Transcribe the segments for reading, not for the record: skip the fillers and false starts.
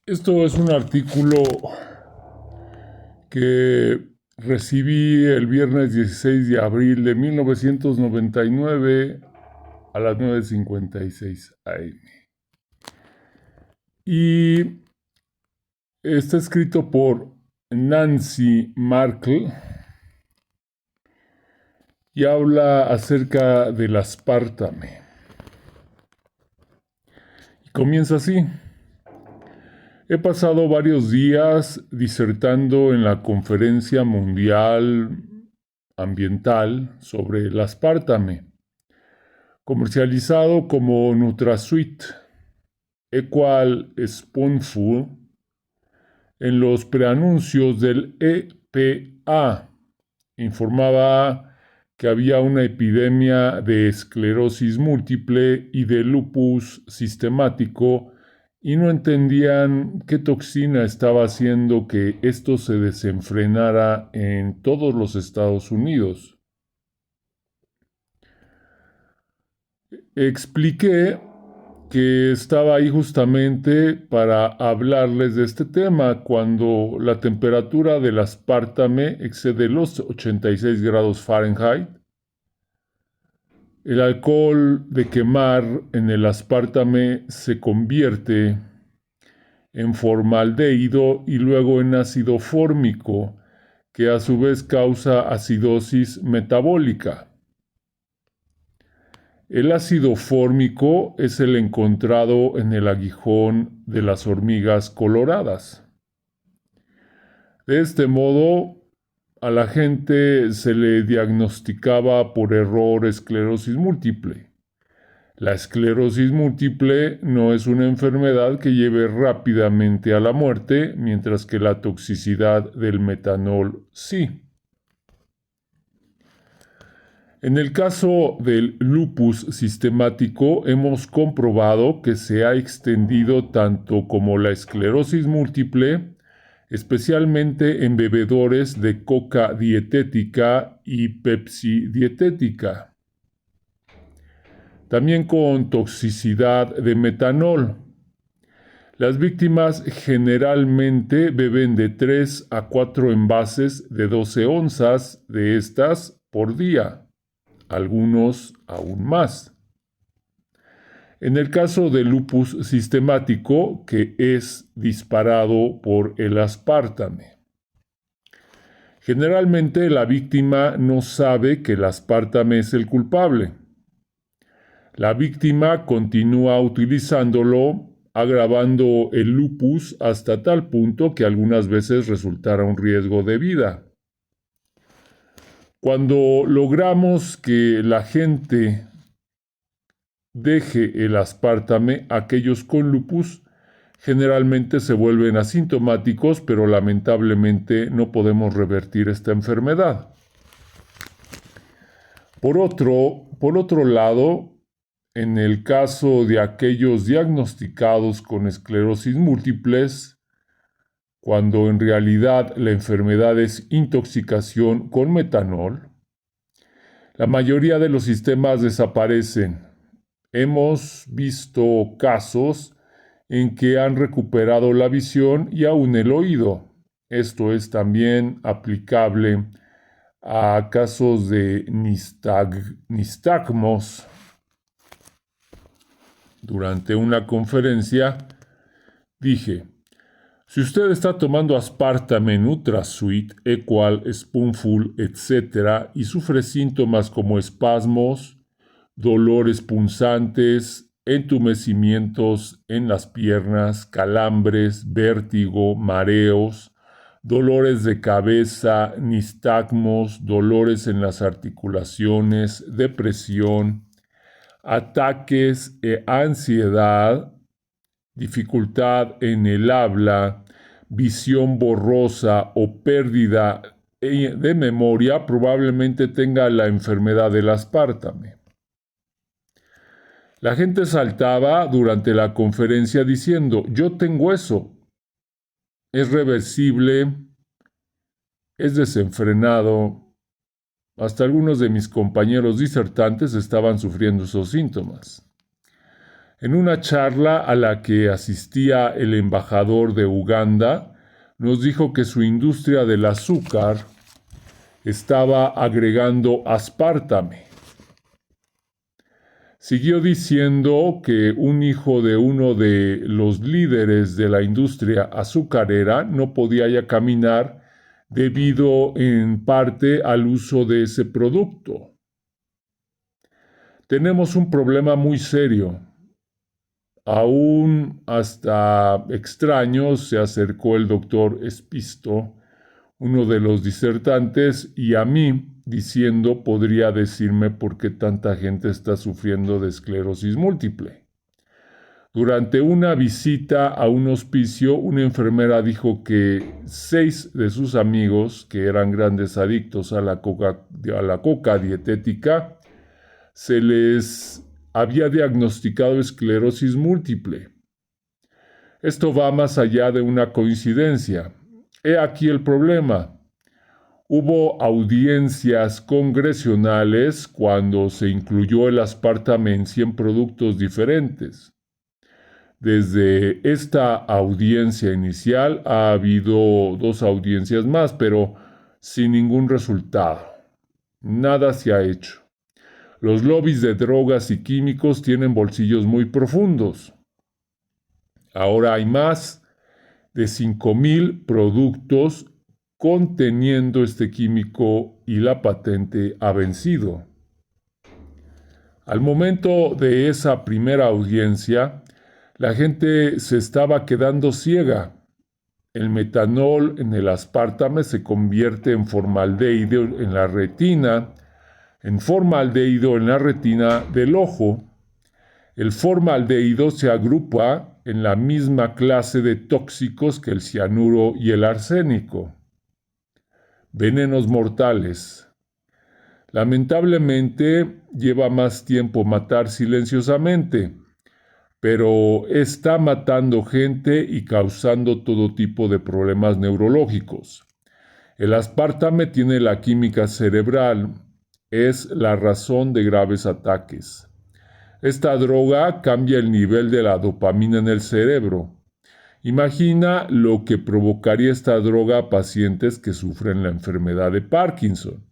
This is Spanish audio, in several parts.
Esto es un artículo que recibí el viernes 16 de abril de 1999 a las 9:56 AM. Y está escrito por Nancy Markle y habla acerca del aspartame. Y comienza así. He pasado varios días disertando en la Conferencia Mundial Ambiental sobre el aspartame, comercializado como NutraSweet, Equal Spoonful, en los preanuncios del EPA. Informaba que había una epidemia de esclerosis múltiple y de lupus sistemático y no entendían qué toxina estaba haciendo que esto se desenfrenara en todos los Estados Unidos. Expliqué que estaba ahí justamente para hablarles de este tema cuando la temperatura del aspartame excede los 86 grados Fahrenheit. El alcohol de quemar en el aspartame se convierte en formaldehído y luego en ácido fórmico, que a su vez causa acidosis metabólica. El ácido fórmico es el encontrado en el aguijón de las hormigas coloradas. De este modo, a la gente se le diagnosticaba por error esclerosis múltiple. La esclerosis múltiple no es una enfermedad que lleve rápidamente a la muerte, mientras que la toxicidad del metanol sí. En el caso del lupus sistemático, hemos comprobado que se ha extendido tanto como la esclerosis múltiple, especialmente en bebedores de coca dietética y Pepsi dietética. También con toxicidad de metanol. Las víctimas generalmente beben de 3 a 4 envases de 12 onzas de estas por día, algunos aún más. En el caso del lupus sistemático, que es disparado por el aspartame. Generalmente la víctima no sabe que el aspartame es el culpable. La víctima continúa utilizándolo, agravando el lupus hasta tal punto que algunas veces resultará un riesgo de vida. Cuando logramos que la gente deje el aspartame, aquellos con lupus generalmente se vuelven asintomáticos, pero lamentablemente no podemos revertir esta enfermedad. Por otro lado, en el caso de aquellos diagnosticados con esclerosis múltiples, cuando en realidad la enfermedad es intoxicación con metanol, la mayoría de los sistemas desaparecen. Hemos visto casos en que han recuperado la visión y aún el oído. Esto es también aplicable a casos de nistagmos. Durante una conferencia dije: si usted está tomando aspartame, NutraSweet, Equal, Spoonful, etc., y sufre síntomas como espasmos, dolores punzantes, entumecimientos en las piernas, calambres, vértigo, mareos, dolores de cabeza, nistagmos, dolores en las articulaciones, depresión, ataques e ansiedad, dificultad en el habla, visión borrosa o pérdida de memoria, probablemente tenga la enfermedad del aspartame. La gente saltaba durante la conferencia diciendo: yo tengo eso, es reversible, es desenfrenado. Hasta algunos de mis compañeros disertantes estaban sufriendo esos síntomas. En una charla a la que asistía el embajador de Uganda, nos dijo que su industria del azúcar estaba agregando aspartame. Siguió diciendo que un hijo de uno de los líderes de la industria azucarera no podía ya caminar debido en parte al uso de ese producto. Tenemos un problema muy serio. Aún hasta extraño se acercó el doctor Espisto, uno de los disertantes, y a mí, diciendo, podría decirme por qué tanta gente está sufriendo de esclerosis múltiple. Durante una visita a un hospicio, una enfermera dijo que 6 de sus amigos, que eran grandes adictos a la coca dietética, se les había diagnosticado esclerosis múltiple. Esto va más allá de una coincidencia. He aquí el problema. Hubo audiencias congresionales cuando se incluyó el aspartame en 100 productos diferentes. Desde esta audiencia inicial ha habido 2 audiencias más, pero sin ningún resultado. Nada se ha hecho. Los lobbies de drogas y químicos tienen bolsillos muy profundos. Ahora hay más de 5,000 productos conteniendo este químico y la patente ha vencido. Al momento de esa primera audiencia, la gente se estaba quedando ciega. El metanol en el aspartame se convierte en formaldehído en la retina, del ojo. El formaldehído se agrupa en la misma clase de tóxicos que el cianuro y el arsénico. Venenos mortales. Lamentablemente lleva más tiempo matar silenciosamente, pero está matando gente y causando todo tipo de problemas neurológicos. El aspartame tiene la química cerebral, es la razón de graves ataques. Esta droga cambia el nivel de la dopamina en el cerebro. Imagina lo que provocaría esta droga a pacientes que sufren la enfermedad de Parkinson.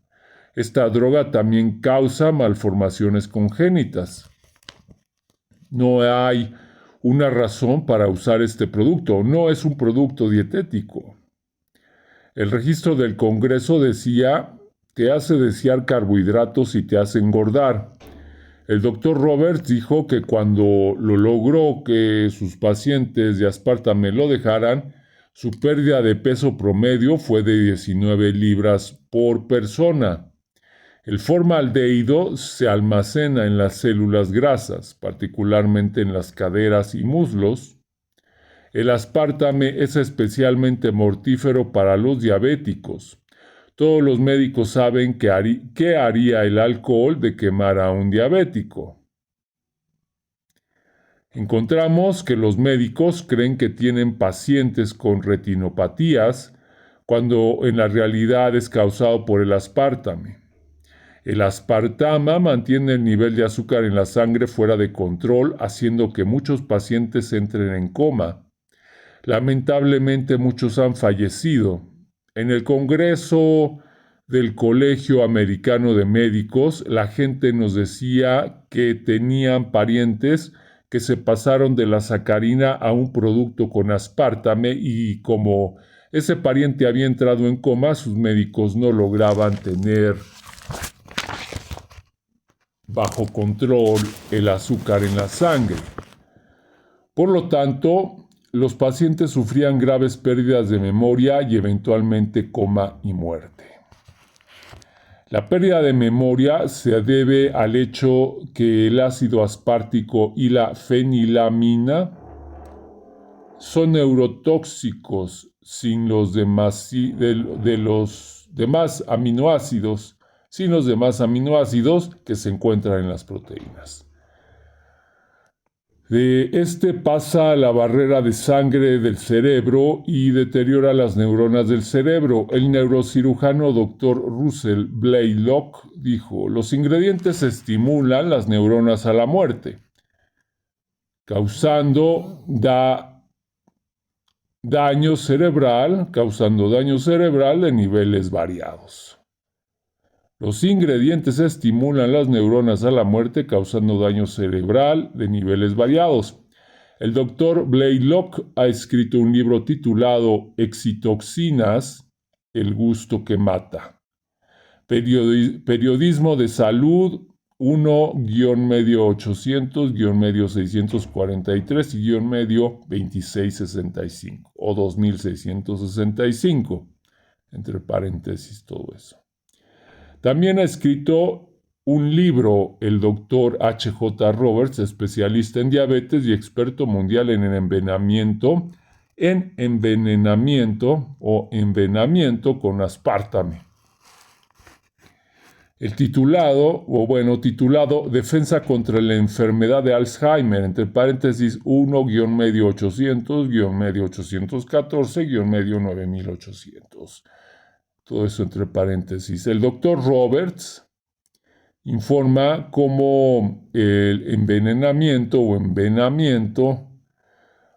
Esta droga también causa malformaciones congénitas. No hay una razón para usar este producto, no es un producto dietético. El registro del Congreso decía, te hace desear carbohidratos y te hace engordar. El doctor Roberts dijo que cuando lo logró que sus pacientes de aspartame lo dejaran, su pérdida de peso promedio fue de 19 libras por persona. El formaldehído se almacena en las células grasas, particularmente en las caderas y muslos. El aspartame es especialmente mortífero para los diabéticos. Todos los médicos saben qué haría el alcohol de quemar a un diabético. Encontramos que los médicos creen que tienen pacientes con retinopatías cuando en la realidad es causado por el aspartame. El aspartama mantiene el nivel de azúcar en la sangre fuera de control, haciendo que muchos pacientes entren en coma. Lamentablemente muchos han fallecido. En el Congreso del Colegio Americano de Médicos, la gente nos decía que tenían parientes que se pasaron de la sacarina a un producto con aspartame y como ese pariente había entrado en coma, sus médicos no lograban tener bajo control el azúcar en la sangre. Por lo tanto, los pacientes sufrían graves pérdidas de memoria y eventualmente coma y muerte. La pérdida de memoria se debe al hecho que el ácido aspartico y la fenilamina son neurotóxicos sin los demás aminoácidos que se encuentran en las proteínas. Este pasa la barrera de sangre del cerebro y deteriora las neuronas del cerebro. El neurocirujano Dr. Russell Blaylock dijo, los ingredientes estimulan las neuronas a la muerte. causando daño cerebral de niveles variados. Los ingredientes estimulan las neuronas a la muerte, causando daño cerebral de niveles variados. El doctor Blaylock ha escrito un libro titulado Excitoxinas, el gusto que mata. Periodismo de salud 1-643-2665 o 2665, entre paréntesis todo eso. También ha escrito un libro el doctor H.J. Roberts, especialista en diabetes y experto mundial en envenenamiento o envenenamiento con aspartame. Titulado Defensa contra la enfermedad de Alzheimer, entre paréntesis 1-800-814-9800. Todo eso entre paréntesis. El doctor Roberts informa cómo el envenenamiento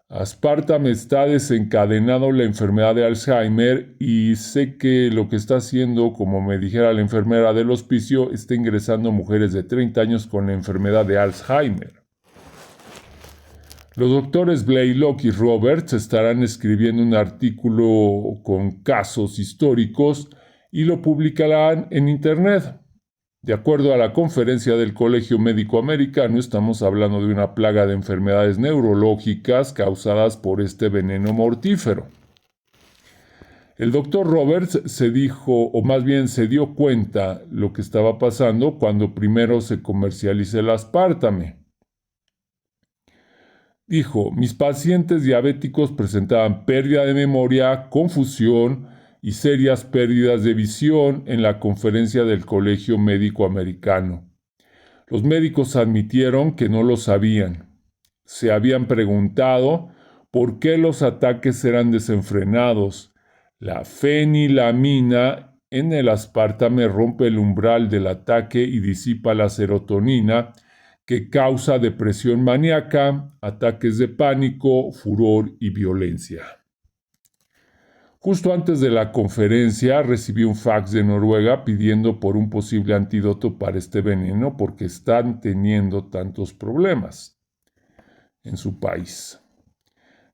aspartame está desencadenando la enfermedad de Alzheimer, y sé que lo que está haciendo, como me dijera la enfermera del hospicio, está ingresando mujeres de 30 años con la enfermedad de Alzheimer. Los doctores Blaylock y Roberts estarán escribiendo un artículo con casos históricos y lo publicarán en Internet. De acuerdo a la conferencia del Colegio Médico Americano, estamos hablando de una plaga de enfermedades neurológicas causadas por este veneno mortífero. El doctor Roberts se dio cuenta lo que estaba pasando cuando primero se comercializó el aspartame. Dijo: mis pacientes diabéticos presentaban pérdida de memoria, confusión y serias pérdidas de visión en la conferencia del Colegio Médico Americano. Los médicos admitieron que no lo sabían. Se habían preguntado por qué los ataques eran desenfrenados. La fenilamina en el aspartame rompe el umbral del ataque y disipa la serotonina, que causa depresión maníaca, ataques de pánico, furor y violencia. Justo antes de la conferencia recibí un fax de Noruega pidiendo por un posible antídoto para este veneno porque están teniendo tantos problemas en su país.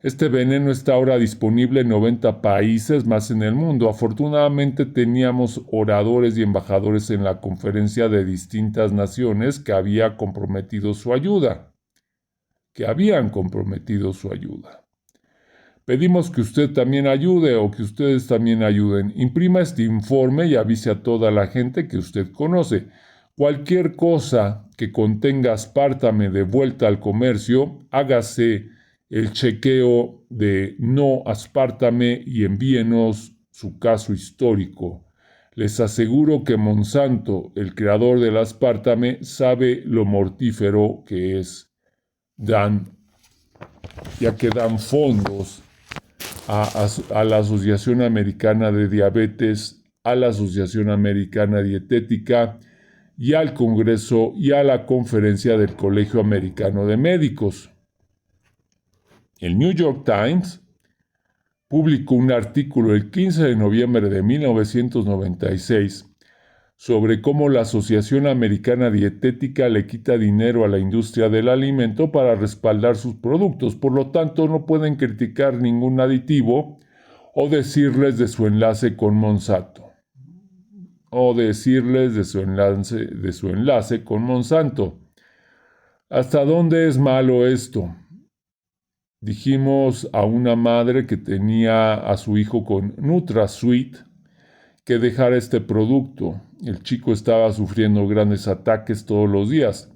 Este veneno está ahora disponible en 90 países más en el mundo. Afortunadamente teníamos oradores y embajadores en la conferencia de distintas naciones que habían comprometido su ayuda. Pedimos que usted también ayude o que ustedes también ayuden. Imprima este informe y avise a toda la gente que usted conoce. Cualquier cosa que contenga aspartame de vuelta al comercio, hágase el chequeo de no aspartame y envíenos su caso histórico. Les aseguro que Monsanto, el creador del aspartame, sabe lo mortífero que es. Ya que dan fondos a la Asociación Americana de Diabetes, a la Asociación Americana Dietética y al Congreso y a la Conferencia del Colegio Americano de Médicos. El New York Times publicó un artículo el 15 de noviembre de 1996 sobre cómo la Asociación Americana Dietética le quita dinero a la industria del alimento para respaldar sus productos. Por lo tanto, no pueden criticar ningún aditivo o decirles de su enlace con Monsanto. ¿Hasta dónde es malo esto? Dijimos a una madre que tenía a su hijo con NutraSweet que dejara este producto. El chico estaba sufriendo grandes ataques todos los días.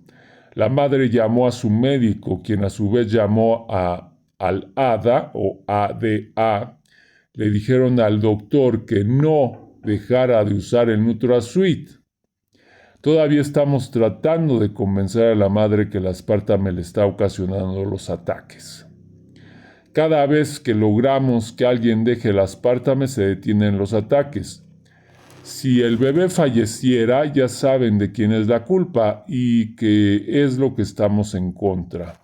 La madre llamó a su médico, quien a su vez llamó al ADA o ADA. Le dijeron al doctor que no dejara de usar el NutraSweet. Todavía estamos tratando de convencer a la madre que el aspartame le está ocasionando los ataques. Cada vez que logramos que alguien deje el aspartame, se detienen los ataques. Si el bebé falleciera, ya saben de quién es la culpa y que es lo que estamos en contra.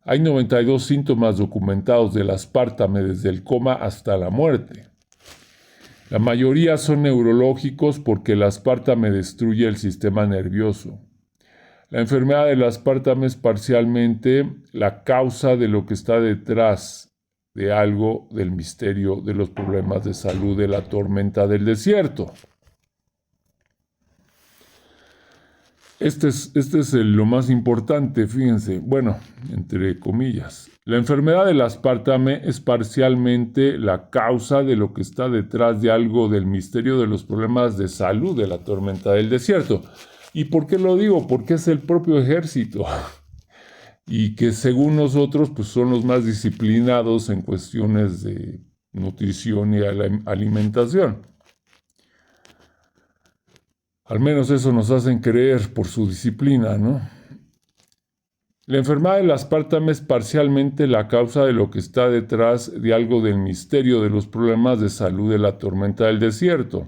Hay 92 síntomas documentados del aspartame desde el coma hasta la muerte. La mayoría son neurológicos porque el aspartame destruye el sistema nervioso. La enfermedad del aspartame es parcialmente la causa de lo que está detrás de algo del misterio de los problemas de salud de la tormenta del desierto. Este es lo más importante, fíjense, bueno, entre comillas. La enfermedad del aspartame es parcialmente la causa de lo que está detrás de algo del misterio de los problemas de salud de la tormenta del desierto. ¿Y por qué lo digo? Porque es el propio ejército y que según nosotros pues son los más disciplinados en cuestiones de nutrición y alimentación. Al menos eso nos hacen creer por su disciplina, ¿no? La enfermedad del aspartame es parcialmente la causa de lo que está detrás de algo del misterio de los problemas de salud de la tormenta del desierto.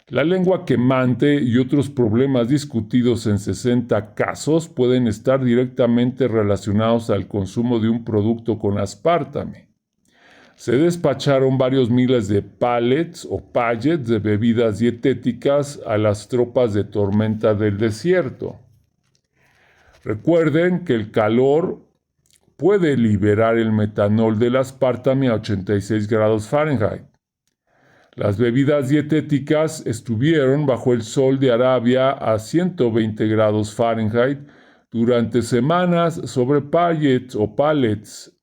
La lengua quemante y otros problemas discutidos en 60 casos pueden estar directamente relacionados al consumo de un producto con aspartame. Se despacharon varios miles de pallets o packets de bebidas dietéticas a las tropas de tormenta del desierto. Recuerden que el calor puede liberar el metanol del aspartame a 86 grados Fahrenheit. Las bebidas dietéticas estuvieron bajo el sol de Arabia a 120 grados Fahrenheit durante semanas sobre pallets o pallets.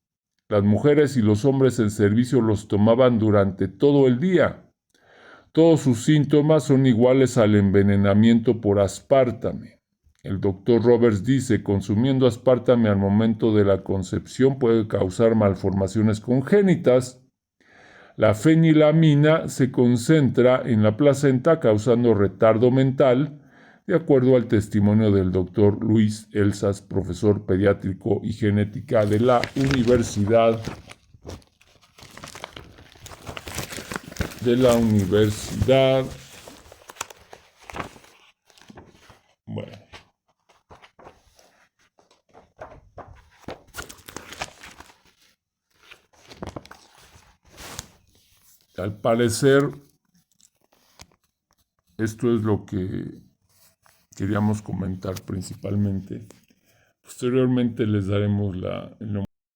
Las mujeres y los hombres en servicio los tomaban durante todo el día. Todos sus síntomas son iguales al envenenamiento por aspartame. El doctor Roberts dice, consumiendo aspartame al momento de la concepción puede causar malformaciones congénitas. La fenilamina se concentra en la placenta causando retardo mental, de acuerdo al testimonio del doctor Luis Elsas, profesor pediátrico y genética de la Universidad Bueno. Al parecer, esto es lo que queríamos comentar principalmente. Posteriormente les daremos el nombre